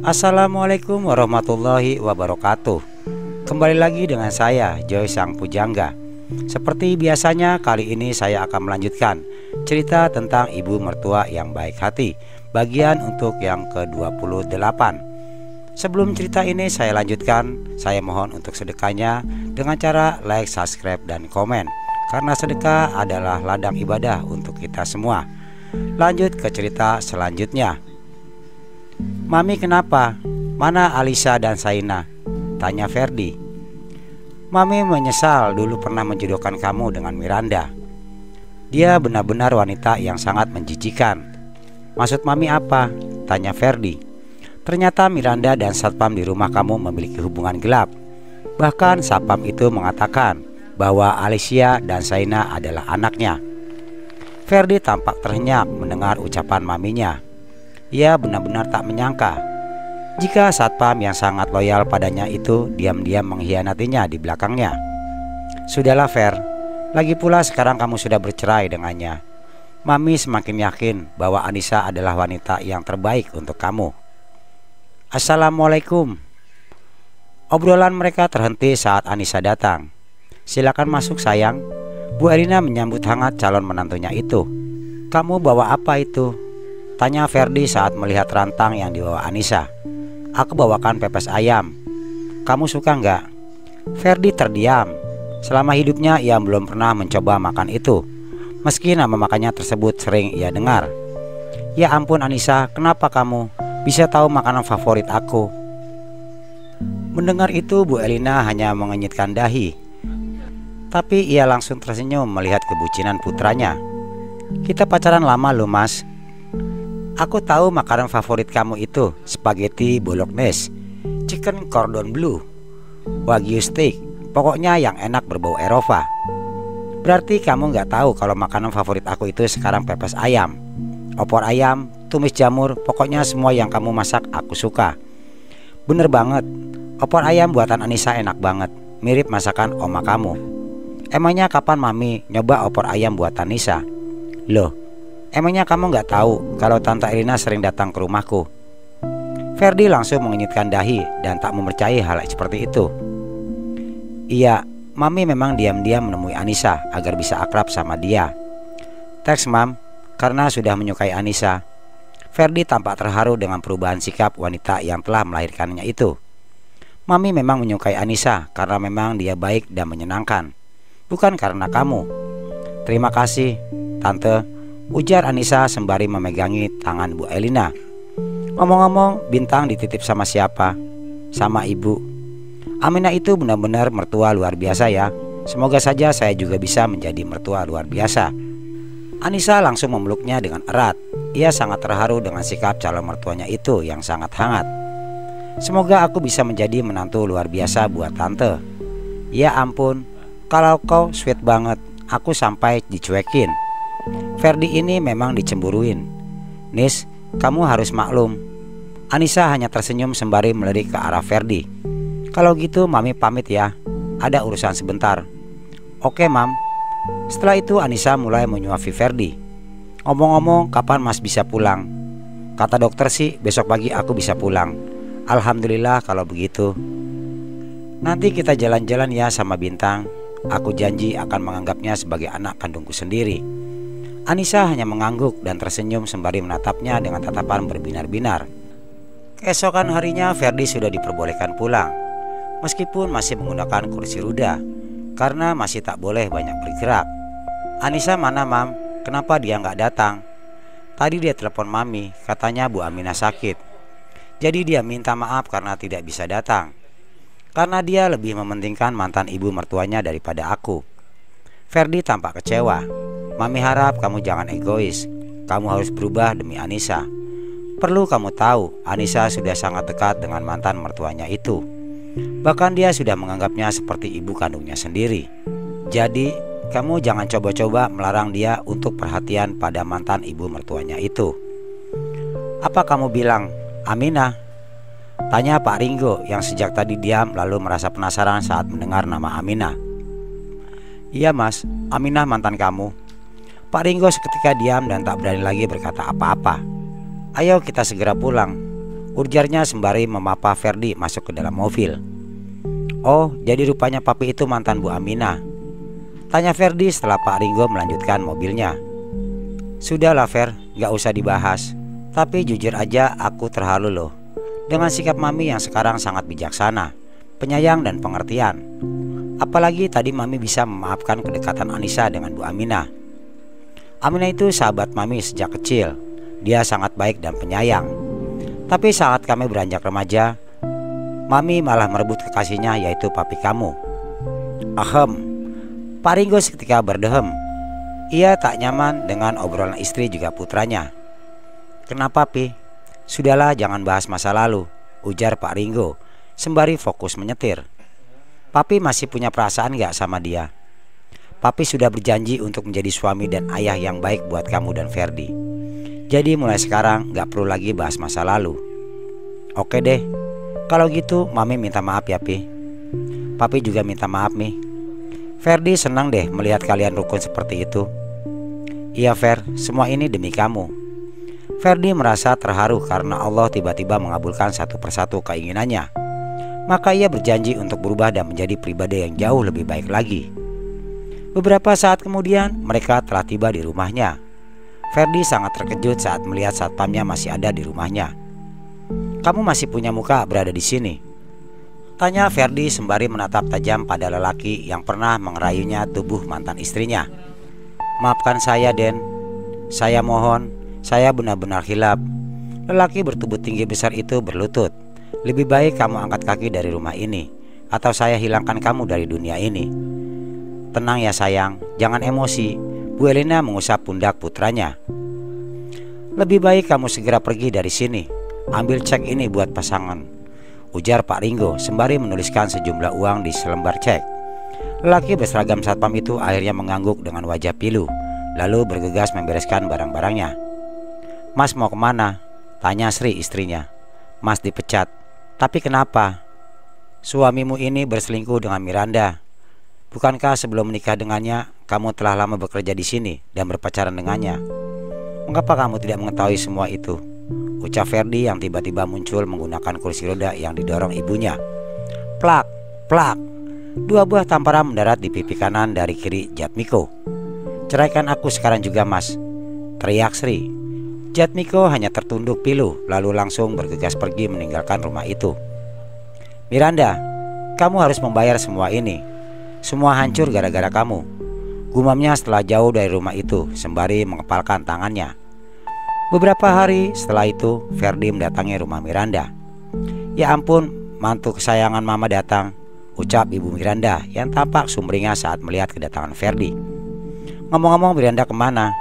Assalamualaikum warahmatullahi wabarakatuh. Kembali lagi dengan saya, Joy Sang Pujangga. Seperti biasanya, kali ini saya akan melanjutkan cerita tentang ibu mertua yang baik hati, bagian untuk yang ke-28. Sebelum cerita ini saya lanjutkan, saya mohon untuk sedekahnya dengan cara like, subscribe, dan komen, karena sedekah adalah ladang ibadah untuk kita semua. Lanjut ke cerita selanjutnya. Mami kenapa? Mana Alisa dan Saina? Tanya Ferdi. Mami menyesal dulu pernah menjodohkan kamu dengan Miranda. Dia benar-benar wanita yang sangat menjijikan. Maksud Mami apa? Tanya Ferdi. Ternyata Miranda dan satpam di rumah kamu memiliki hubungan gelap. Bahkan satpam itu mengatakan bahwa Alicia dan Saina adalah anaknya. Ferdi tampak terhenyak mendengar ucapan maminya. Ia benar-benar tak menyangka jika satpam yang sangat loyal padanya itu diam-diam mengkhianatinya di belakangnya. Sudahlah Fer, lagi pula sekarang kamu sudah bercerai dengannya. Mami semakin yakin bahwa Anissa adalah wanita yang terbaik untuk kamu. Assalamualaikum. Obrolan mereka terhenti saat Anissa datang. Silakan masuk sayang. Bu Erina menyambut hangat calon menantunya itu. Kamu bawa apa itu? Tanya Ferdi saat melihat rantang yang dibawa Anissa. Aku bawakan pepes ayam. Kamu suka nggak? Ferdi terdiam. Selama hidupnya ia belum pernah mencoba makan itu, meski nama makannya tersebut sering ia dengar. Ya ampun Anissa, kenapa kamu bisa tahu makanan favorit aku? Mendengar itu Bu Elina hanya mengenyitkan dahi. Tapi ia langsung tersenyum melihat kebucinan putranya. Kita pacaran lama loh mas. Aku tahu makanan favorit kamu itu spaghetti bolognese, chicken cordon bleu, wagyu steak, pokoknya yang enak berbau Eropa. Berarti kamu nggak tahu kalau makanan favorit aku itu sekarang pepes ayam, opor ayam, tumis jamur, pokoknya semua yang kamu masak aku suka. Bener banget, opor ayam buatan Anissa enak banget, mirip masakan oma kamu. Emangnya kapan Mami nyoba opor ayam buatan Nisa? Loh, emangnya kamu nggak tahu kalau Tante Elina sering datang ke rumahku? Ferdi langsung mengenyitkan dahi dan tak mempercayai hal seperti itu. Iya, Mami memang diam-diam menemui Anissa agar bisa akrab sama dia. Thanks Mam, karena sudah menyukai Anissa. Ferdi tampak terharu dengan perubahan sikap wanita yang telah melahirkannya itu. Mami memang menyukai Anissa karena memang dia baik dan menyenangkan, bukan karena kamu. Terima kasih Tante, ujar Anissa sembari memegangi tangan Bu Elina. Ngomong-ngomong, Bintang dititip sama siapa? Sama ibu. Aminah itu benar-benar mertua luar biasa ya. Semoga saja saya juga bisa menjadi mertua luar biasa. Anissa langsung memeluknya dengan erat. Ia sangat terharu dengan sikap calon mertuanya itu yang sangat hangat. Semoga aku bisa menjadi menantu luar biasa buat Tante. Ya ampun, kalau kau sweet banget, aku sampai dicuekin. Ferdi ini memang dicemburuin. Nis, kamu harus maklum. Anissa hanya tersenyum sembari melirik ke arah Ferdi. Kalau gitu Mami pamit ya, ada urusan sebentar. Oke Mam. Setelah itu Anissa mulai menyuapi Ferdi. Ngomong-ngomong, kapan Mas bisa pulang? Kata dokter sih besok pagi aku bisa pulang. Alhamdulillah kalau begitu. Nanti kita jalan-jalan ya sama Bintang. Aku janji akan menganggapnya sebagai anak kandungku sendiri. Anissa hanya mengangguk dan tersenyum sembari menatapnya dengan tatapan berbinar-binar. Keesokan harinya Ferdi sudah diperbolehkan pulang, meskipun masih menggunakan kursi roda karena masih tak boleh banyak bergerak. Anissa mana Mam? Kenapa dia nggak datang? Tadi dia telepon Mami, katanya Bu Aminah sakit. Jadi dia minta maaf karena tidak bisa datang, karena dia lebih mementingkan mantan ibu mertuanya daripada aku. Ferdi tampak kecewa. Mami harap kamu jangan egois. Kamu harus berubah demi Anissa. Perlu kamu tahu, Anissa sudah sangat dekat dengan mantan mertuanya itu. Bahkan dia sudah menganggapnya seperti ibu kandungnya sendiri. Jadi kamu jangan coba-coba melarang dia untuk perhatian pada mantan ibu mertuanya itu. Apa kamu bilang, Aminah? Tanya Pak Ringo yang sejak tadi diam lalu merasa penasaran saat mendengar nama Aminah. Iya mas, Aminah mantan kamu. Pak Ringo seketika diam dan tak berani lagi berkata apa-apa. Ayo kita segera pulang. ujarnya sembari memapa Ferdi masuk ke dalam mobil. Oh, jadi rupanya papi itu mantan Bu Aminah, tanya Ferdi setelah Pak Ringo melanjutkan mobilnya. Sudahlah Fer, gak usah dibahas. Tapi jujur aja aku terharu loh dengan sikap Mami yang sekarang sangat bijaksana, penyayang dan pengertian. Apalagi tadi Mami bisa memaafkan kedekatan Anissa dengan Bu Aminah. Aminah itu sahabat Mami sejak kecil. Dia sangat baik dan penyayang. Tapi saat kami beranjak remaja, Mami malah merebut kekasihnya, yaitu papi kamu. Ahem. Pak Ringo seketika berdehem. Ia tak nyaman dengan obrolan istri juga putranya. Kenapa Pi? Sudahlah, jangan bahas masa lalu, ujar Pak Ringo sembari fokus menyetir. Papi masih punya perasaan gak sama dia? Papi sudah berjanji untuk menjadi suami dan ayah yang baik buat kamu dan Ferdi. Jadi mulai sekarang gak perlu lagi bahas masa lalu. Oke deh, kalau gitu Mami minta maaf ya Pi. Papi juga minta maaf Mi. Ferdi senang deh melihat kalian rukun seperti itu. Iya Fer, semua ini demi kamu. Ferdi merasa terharu karena Allah tiba-tiba mengabulkan satu persatu keinginannya. Maka ia berjanji untuk berubah dan menjadi pribadi yang jauh lebih baik lagi. Beberapa saat kemudian mereka telah tiba di rumahnya. Ferdi sangat terkejut saat melihat satpamnya masih ada di rumahnya. Kamu masih punya muka berada di sini? Tanya Ferdi sembari menatap tajam pada lelaki yang pernah mengerayunya tubuh mantan istrinya. Maafkan saya Den, saya mohon, saya benar-benar hilap. Lelaki bertubuh tinggi besar itu berlutut. Lebih baik kamu angkat kaki dari rumah ini, atau saya hilangkan kamu dari dunia ini. Tenang ya sayang, jangan emosi. Bu Elina mengusap pundak putranya. Lebih baik kamu segera pergi dari sini. Ambil cek ini buat pasangan, ujar Pak Ringo sembari menuliskan sejumlah uang di selembar cek. Lelaki berseragam satpam itu akhirnya mengangguk dengan wajah pilu, lalu bergegas membereskan barang-barangnya. Mas mau kemana? Tanya Sri istrinya. Mas dipecat. Tapi kenapa? Suamimu ini berselingkuh dengan Miranda. Bukankah sebelum menikah dengannya kamu telah lama bekerja di sini dan berpacaran dengannya? Mengapa kamu tidak mengetahui semua itu? Ucap Ferdi yang tiba-tiba muncul menggunakan kursi roda yang didorong ibunya. Plak, plak. Dua buah tamparan mendarat di pipi kanan dari kiri Jatmiko. Ceraikan aku sekarang juga Mas, teriak Sri. Jatmiko hanya tertunduk pilu lalu langsung bergegas pergi meninggalkan rumah itu. Miranda, kamu harus membayar semua ini. Semua hancur gara-gara kamu, gumamnya setelah jauh dari rumah itu sembari mengepalkan tangannya. Beberapa hari setelah itu Ferdi mendatangi rumah Miranda. Ya ampun, mantu kesayangan mama datang, ucap ibu Miranda yang tampak sumringah saat melihat kedatangan Ferdi. Ngomong-ngomong Miranda kemana?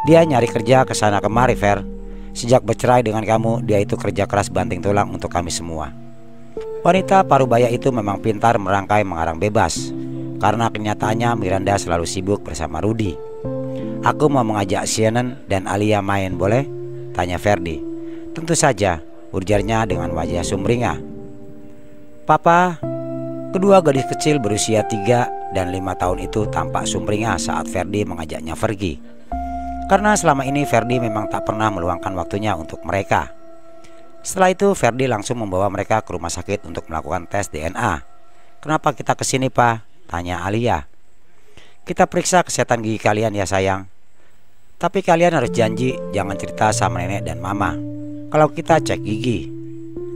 Dia nyari kerja kesana kemari Fer. Sejak bercerai dengan kamu, dia itu kerja keras banting tulang untuk kami semua. Wanita parubaya itu memang pintar merangkai mengarang bebas. Karena kenyataannya Miranda selalu sibuk bersama Rudy. Aku mau mengajak Shannon dan Alia main, boleh? Tanya Ferdi. Tentu saja, ujarnya dengan wajah sumringah. Papa. Kedua gadis kecil berusia 3 dan 5 tahun itu tampak sumringah saat Ferdi mengajaknya pergi. Karena selama ini Ferdi memang tak pernah meluangkan waktunya untuk mereka. Setelah itu Ferdi langsung membawa mereka ke rumah sakit untuk melakukan tes DNA. Kenapa kita kesini Pak? Tanya Alia. Kita periksa kesehatan gigi kalian ya sayang. Tapi kalian harus janji jangan cerita sama nenek dan mama kalau kita cek gigi.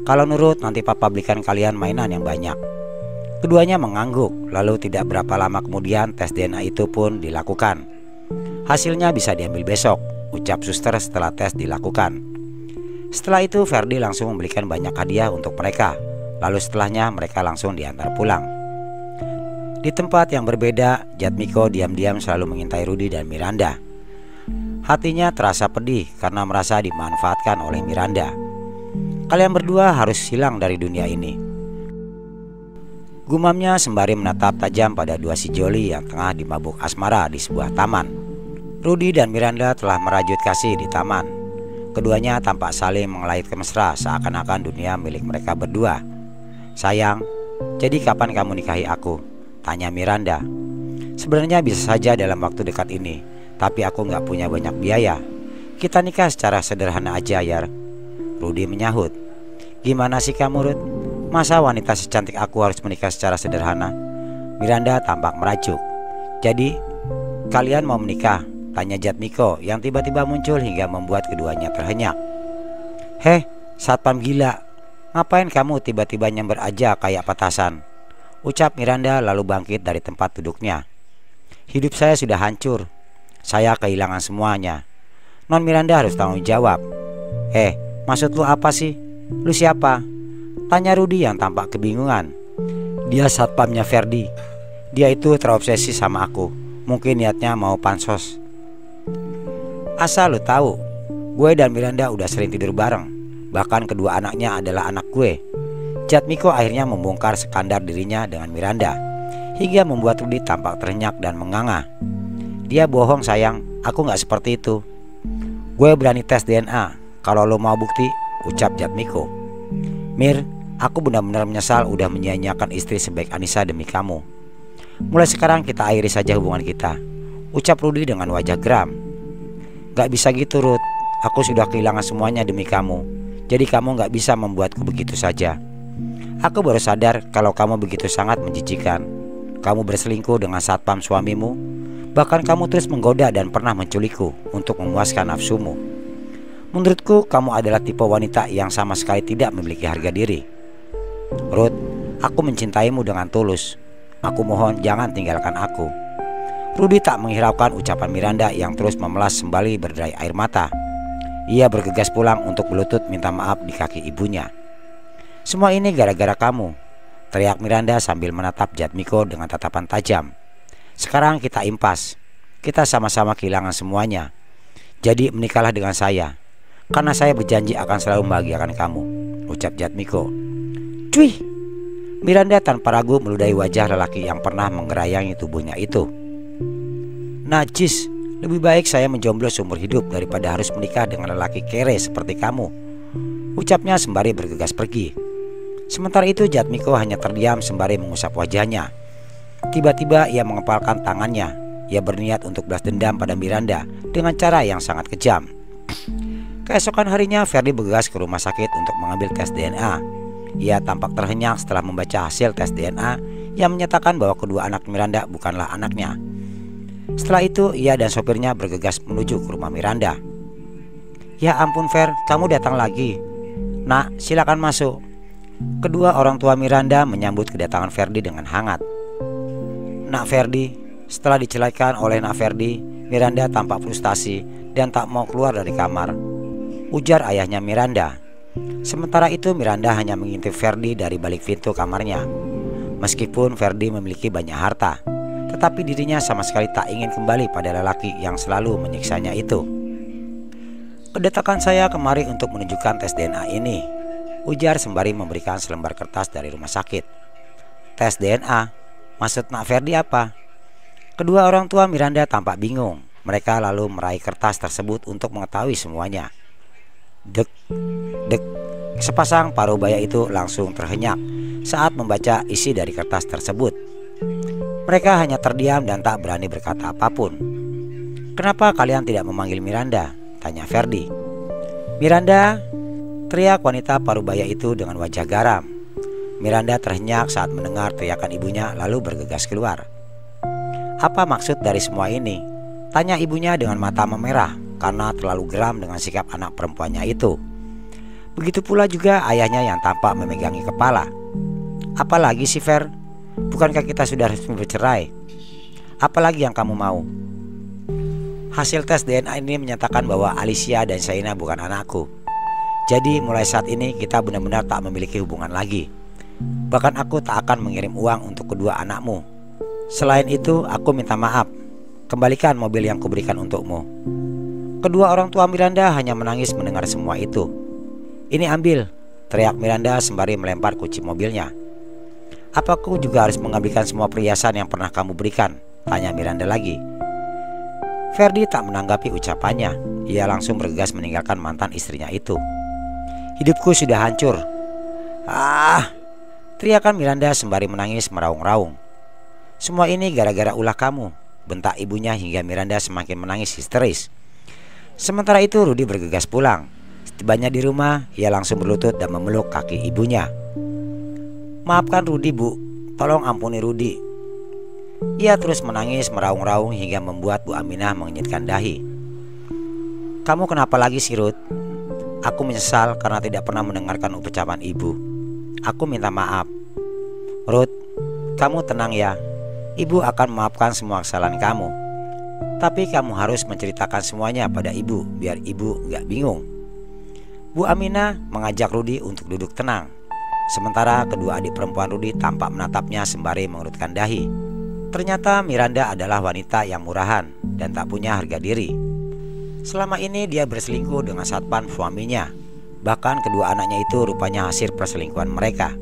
Kalau nurut nanti papa belikan kalian mainan yang banyak. Keduanya mengangguk. Lalu tidak berapa lama kemudian tes DNA itu pun dilakukan. Hasilnya bisa diambil besok, ucap suster setelah tes dilakukan. Setelah itu Ferdi langsung membelikan banyak hadiah untuk mereka. Lalu setelahnya mereka langsung diantar pulang. Di tempat yang berbeda, Jatmiko diam-diam selalu mengintai Rudy dan Miranda. Hatinya terasa pedih karena merasa dimanfaatkan oleh Miranda. Kalian berdua harus hilang dari dunia ini, gumamnya sembari menatap tajam pada dua si Joli yang tengah dimabuk asmara di sebuah taman. Rudy dan Miranda telah merajut kasih di taman. Keduanya tampak saling mengelait mesra seakan-akan dunia milik mereka berdua. Sayang, jadi kapan kamu nikahi aku? Tanya Miranda. Sebenarnya bisa saja dalam waktu dekat ini, tapi aku gak punya banyak biaya. Kita nikah secara sederhana aja ya. Rudy menyahut. Gimana sih kamu, Ruth? Masa wanita secantik aku harus menikah secara sederhana? Miranda tampak merajuk. Jadi, kalian mau menikah? Tanya Jatmiko yang tiba-tiba muncul hingga membuat keduanya terhenyak. Heh, satpam gila. Ngapain kamu tiba-tiba nyamber aja kayak petasan? Ucap Miranda lalu bangkit dari tempat duduknya. Hidup saya sudah hancur. Saya kehilangan semuanya. Non Miranda harus tanggung jawab. Maksud lu apa sih? Lu siapa? Tanya Rudy yang tampak kebingungan. Dia satpamnya Ferdi. Dia itu terobsesi sama aku. Mungkin niatnya mau pansos. Asal lu tahu, gue dan Miranda udah sering tidur bareng. Bahkan kedua anaknya adalah anak gue. Jatmiko akhirnya membongkar skandar dirinya dengan Miranda, hingga membuat Rudy tampak terhenyak dan menganga. Dia bohong sayang, aku gak seperti itu. Gue berani tes DNA kalau lo mau bukti, ucap Jatmiko. Mir, aku benar-benar menyesal udah menyia-nyiakan istri sebaik Anissa demi kamu. Mulai sekarang kita akhiri saja hubungan kita, ucap Rudy dengan wajah geram. Gak bisa gitu Ruth, aku sudah kehilangan semuanya demi kamu. Jadi kamu gak bisa membuatku begitu saja. Aku baru sadar kalau kamu begitu sangat menjijikan. Kamu berselingkuh dengan satpam suamimu. Bahkan kamu terus menggoda dan pernah menculikku untuk memuaskan nafsumu. Menurutku kamu adalah tipe wanita yang sama sekali tidak memiliki harga diri. Ruth, aku mencintaimu dengan tulus. Aku mohon jangan tinggalkan aku. Rudy tak menghiraukan ucapan Miranda yang terus memelas sembali berderai air mata. Ia bergegas pulang untuk berlutut minta maaf di kaki ibunya. Semua ini gara-gara kamu, teriak Miranda sambil menatap Jatmiko dengan tatapan tajam. Sekarang kita impas. Kita sama-sama kehilangan semuanya. Jadi menikahlah dengan saya, karena saya berjanji akan selalu membahagiakan kamu, ucap Jatmiko. Cuy! Miranda tanpa ragu meludahi wajah lelaki yang pernah menggerayangi tubuhnya itu. Najis, lebih baik saya menjomblo seumur hidup daripada harus menikah dengan lelaki kere seperti kamu, ucapnya sembari bergegas pergi. Sementara itu Jatmiko hanya terdiam sembari mengusap wajahnya. Tiba-tiba ia mengepalkan tangannya. Ia berniat untuk balas dendam pada Miranda dengan cara yang sangat kejam. Keesokan harinya Ferdi bergegas ke rumah sakit untuk mengambil tes DNA. Ia tampak terhenyak setelah membaca hasil tes DNA yang menyatakan bahwa kedua anak Miranda bukanlah anaknya. Setelah itu ia dan sopirnya bergegas menuju ke rumah Miranda. Ya ampun Fer, kamu datang lagi. Nak, silakan masuk. Kedua orang tua Miranda menyambut kedatangan Ferdi dengan hangat. Nak Ferdi, setelah diceraikan oleh Nak Ferdi, Miranda tampak frustasi dan tak mau keluar dari kamar, ujar ayahnya Miranda. Sementara itu Miranda hanya mengintip Ferdi dari balik pintu kamarnya. Meskipun Ferdi memiliki banyak harta, tetapi dirinya sama sekali tak ingin kembali pada lelaki yang selalu menyiksanya itu. Kedatangan saya kemari untuk menunjukkan tes DNA ini, ujar sembari memberikan selembar kertas dari rumah sakit. Tes DNA? Maksud Nak Ferdi apa? Kedua orang tua Miranda tampak bingung. Mereka lalu meraih kertas tersebut untuk mengetahui semuanya. Dek, dek. Sepasang paruh baya itu langsung terhenyak saat membaca isi dari kertas tersebut. Mereka hanya terdiam dan tak berani berkata apapun. Kenapa kalian tidak memanggil Miranda? Tanya Ferdi. Miranda, teriak wanita paruh baya itu dengan wajah garam. Miranda terhenyak saat mendengar teriakan ibunya lalu bergegas keluar. Apa maksud dari semua ini? Tanya ibunya dengan mata memerah karena terlalu geram dengan sikap anak perempuannya itu. Begitu pula juga ayahnya yang tampak memegangi kepala. Apalagi sih Fer? Bukankah kita sudah resmi bercerai? Apalagi yang kamu mau? Hasil tes DNA ini menyatakan bahwa Alicia dan Shaina bukan anakku. Jadi mulai saat ini kita benar-benar tak memiliki hubungan lagi. Bahkan aku tak akan mengirim uang untuk kedua anakmu. Selain itu aku minta maaf. Kembalikan mobil yang kuberikan untukmu. Kedua orang tua Miranda hanya menangis mendengar semua itu. Ini ambil, teriak Miranda sembari melempar kunci mobilnya. Apa aku juga harus mengambilkan semua perhiasan yang pernah kamu berikan? Tanya Miranda lagi. Ferdi tak menanggapi ucapannya. Ia langsung bergegas meninggalkan mantan istrinya itu. Hidupku sudah hancur. Teriakan Miranda sembari menangis meraung-raung. Semua ini gara-gara ulah kamu, bentak ibunya hingga Miranda semakin menangis histeris. Sementara itu Rudy bergegas pulang. Setibanya di rumah, ia langsung berlutut dan memeluk kaki ibunya. "Maafkan Rudi, Bu. Tolong ampuni Rudi." Ia terus menangis meraung-raung hingga membuat Bu Aminah mengenyitkan dahi. "Kamu kenapa lagi sih, Ruth? Aku menyesal karena tidak pernah mendengarkan ucapan ibu. Aku minta maaf." "Ruth, kamu tenang ya. Ibu akan memaafkan semua kesalahan kamu. Tapi kamu harus menceritakan semuanya pada ibu biar ibu gak bingung." Bu Aminah mengajak Rudi untuk duduk tenang. Sementara kedua adik perempuan Rudi tampak menatapnya sembari mengerutkan dahi. Ternyata Miranda adalah wanita yang murahan dan tak punya harga diri. Selama ini dia berselingkuh dengan satpam suaminya. Bahkan kedua anaknya itu rupanya hasil perselingkuhan mereka.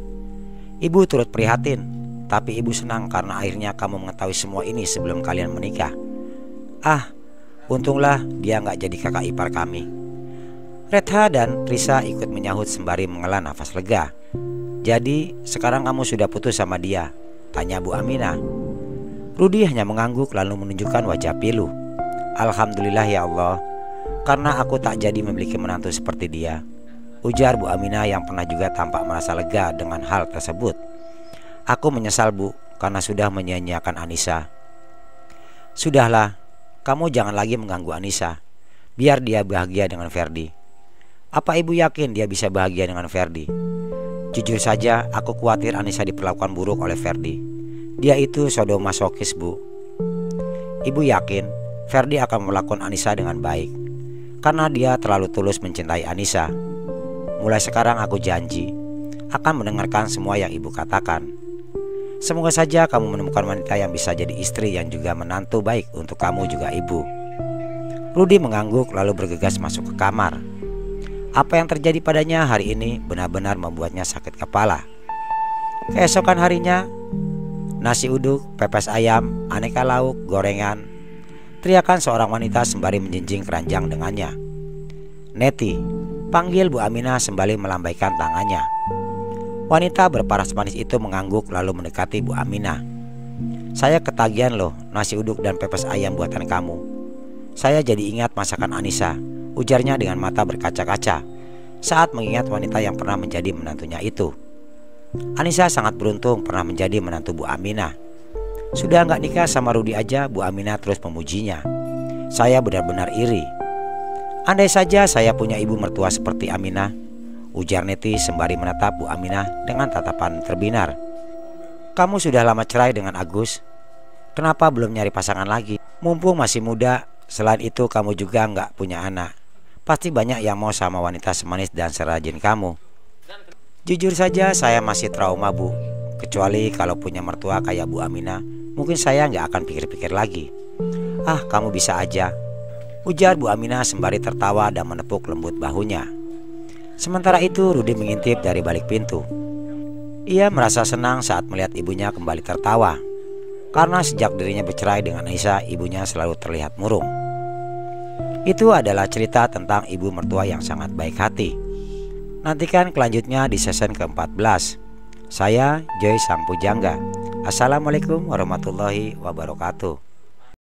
Ibu turut prihatin, tapi ibu senang karena akhirnya kamu mengetahui semua ini sebelum kalian menikah. Ah, untunglah dia gak jadi kakak ipar kami. Retha dan Risa ikut menyahut sembari menghela nafas lega. "Jadi sekarang kamu sudah putus sama dia?" tanya Bu Aminah. Rudi hanya mengangguk lalu menunjukkan wajah pilu. "Alhamdulillah ya Allah, karena aku tak jadi memiliki menantu seperti dia," ujar Bu Aminah yang pernah juga tampak merasa lega dengan hal tersebut. "Aku menyesal, Bu, karena sudah menyia-nyiakan Anissa." "Sudahlah, kamu jangan lagi mengganggu Anissa. Biar dia bahagia dengan Ferdi." "Apa ibu yakin dia bisa bahagia dengan Ferdi?" "Jujur saja, aku khawatir Anissa diperlakukan buruk oleh Ferdi. Dia itu sadomasokis, Bu." "Ibu yakin Ferdi akan melakukan Anissa dengan baik karena dia terlalu tulus mencintai Anissa. Mulai sekarang aku janji akan mendengarkan semua yang ibu katakan. Semoga saja kamu menemukan wanita yang bisa jadi istri yang juga menantu baik untuk kamu juga, Ibu." Rudi mengangguk lalu bergegas masuk ke kamar. Apa yang terjadi padanya hari ini benar-benar membuatnya sakit kepala. Keesokan harinya, nasi uduk, pepes ayam, aneka lauk, gorengan, teriakan seorang wanita sembari menjinjing keranjang dengannya. "Neti," panggil Bu Aminah sembari melambaikan tangannya. Wanita berparas manis itu mengangguk lalu mendekati Bu Aminah. "Saya ketagihan loh nasi uduk dan pepes ayam buatan kamu. Saya jadi ingat masakan Anissa," ujarnya dengan mata berkaca-kaca saat mengingat wanita yang pernah menjadi menantunya itu. Anissa sangat beruntung pernah menjadi menantu Bu Aminah. Sudah nggak nikah sama Rudi aja, Bu Aminah terus memujinya. "Saya benar-benar iri. Andai saja saya punya ibu mertua seperti Aminah," ujar Neti sembari menatap Bu Aminah dengan tatapan terbinar. "Kamu sudah lama cerai dengan Agus. Kenapa belum nyari pasangan lagi? Mumpung masih muda. Selain itu kamu juga nggak punya anak. Pasti banyak yang mau sama wanita semanis dan serajin kamu." "Jujur saja saya masih trauma, Bu. Kecuali kalau punya mertua kayak Bu Aminah, mungkin saya nggak akan pikir-pikir lagi." "Ah, kamu bisa aja," ujar Bu Aminah sembari tertawa dan menepuk lembut bahunya. Sementara itu Rudi mengintip dari balik pintu. Ia merasa senang saat melihat ibunya kembali tertawa. Karena sejak dirinya bercerai dengan Anissa, ibunya selalu terlihat murung. Itu adalah cerita tentang ibu mertua yang sangat baik hati. Nantikan kelanjutnya di season ke-14. Saya Joy Sang Pujangga. Assalamualaikum warahmatullahi wabarakatuh.